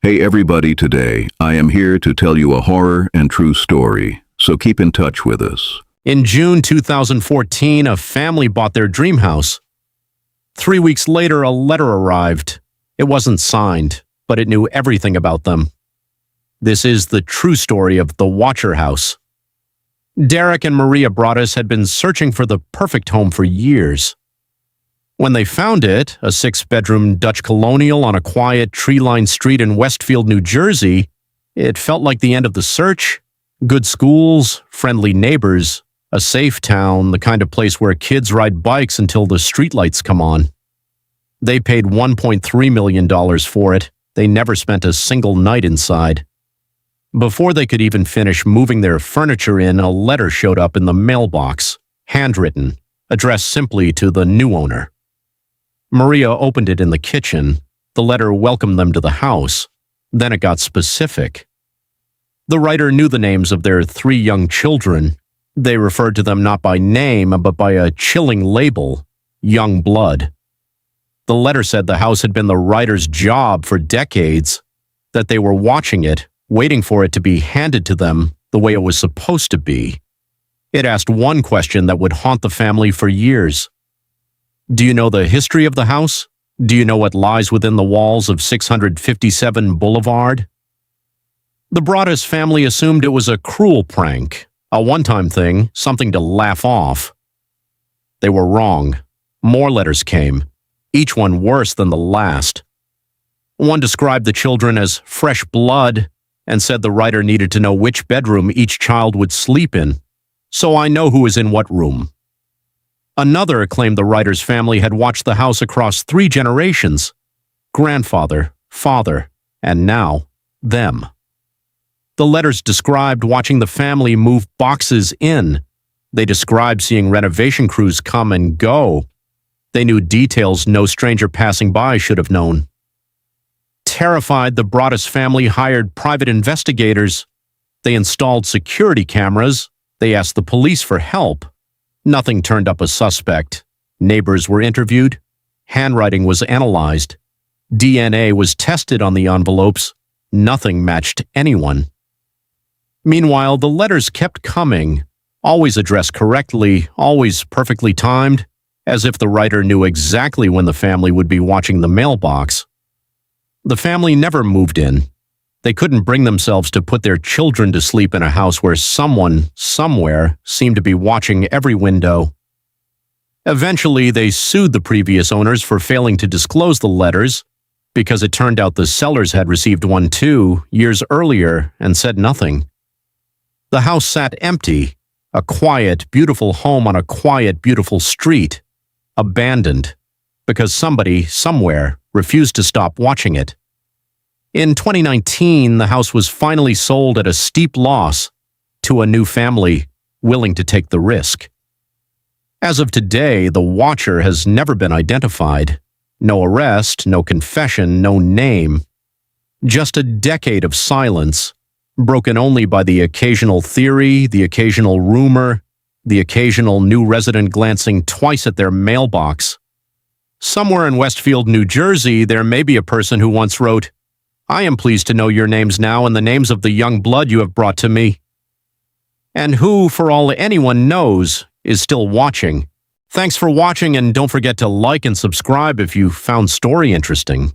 Hey everybody, today I am here to tell you a horror and true story, so keep in touch with us. In June 2014, a family bought their dream house. 3 weeks later, a letter arrived. It wasn't signed, but it knew everything about them. This is the true story of the Watcher House. Derek and Maria Broaddus had been searching for the perfect home for years. When they found it, a 6-bedroom Dutch colonial on a quiet, tree-lined street in Westfield, New Jersey, it felt like the end of the search. Good schools, friendly neighbors, a safe town, the kind of place where kids ride bikes until the streetlights come on. They paid $1.3 million for it. They never spent a single night inside. Before they could even finish moving their furniture in, a letter showed up in the mailbox, handwritten, addressed simply to the new owner. Maria opened it in the kitchen. The letter welcomed them to the house. Then it got specific. The writer knew the names of their 3 young children. They referred to them not by name, but by a chilling label, young blood. The letter said the house had been the writer's job for decades, that they were watching it, waiting for it to be handed to them the way it was supposed to be. It asked one question that would haunt the family for years. Do you know the history of the house? Do you know what lies within the walls of 657 Boulevard? The Broaddus family assumed it was a cruel prank, a one-time thing, something to laugh off. They were wrong. More letters came, each one worse than the last. One described the children as fresh blood and said the writer needed to know which bedroom each child would sleep in, so I know who is in what room. Another claimed the writer's family had watched the house across 3 generations: grandfather, father, and now, them. The letters described watching the family move boxes in. They described seeing renovation crews come and go. They knew details no stranger passing by should have known. Terrified, the Broaddus family hired private investigators. They installed security cameras. They asked the police for help. Nothing turned up a suspect. Neighbors were interviewed. Handwriting was analyzed. DNA was tested on the envelopes. Nothing matched anyone. Meanwhile, the letters kept coming, always addressed correctly, always perfectly timed, as if the writer knew exactly when the family would be watching the mailbox. The family never moved in. They couldn't bring themselves to put their children to sleep in a house where someone, somewhere, seemed to be watching every window. Eventually, they sued the previous owners for failing to disclose the letters, because it turned out the sellers had received one too, years earlier, and said nothing. The house sat empty, a quiet, beautiful home on a quiet, beautiful street, abandoned, because somebody, somewhere, refused to stop watching it. In 2019, the house was finally sold at a steep loss to a new family willing to take the risk. As of today, the Watcher has never been identified. No arrest, no confession, no name. Just a decade of silence, broken only by the occasional theory, the occasional rumor, the occasional new resident glancing twice at their mailbox. Somewhere in Westfield, New Jersey, there may be a person who once wrote, "I am pleased to know your names now and the names of the young blood you have brought to me." And who, for all anyone knows, is still watching. Thanks for watching, and don't forget to like and subscribe if you found story interesting.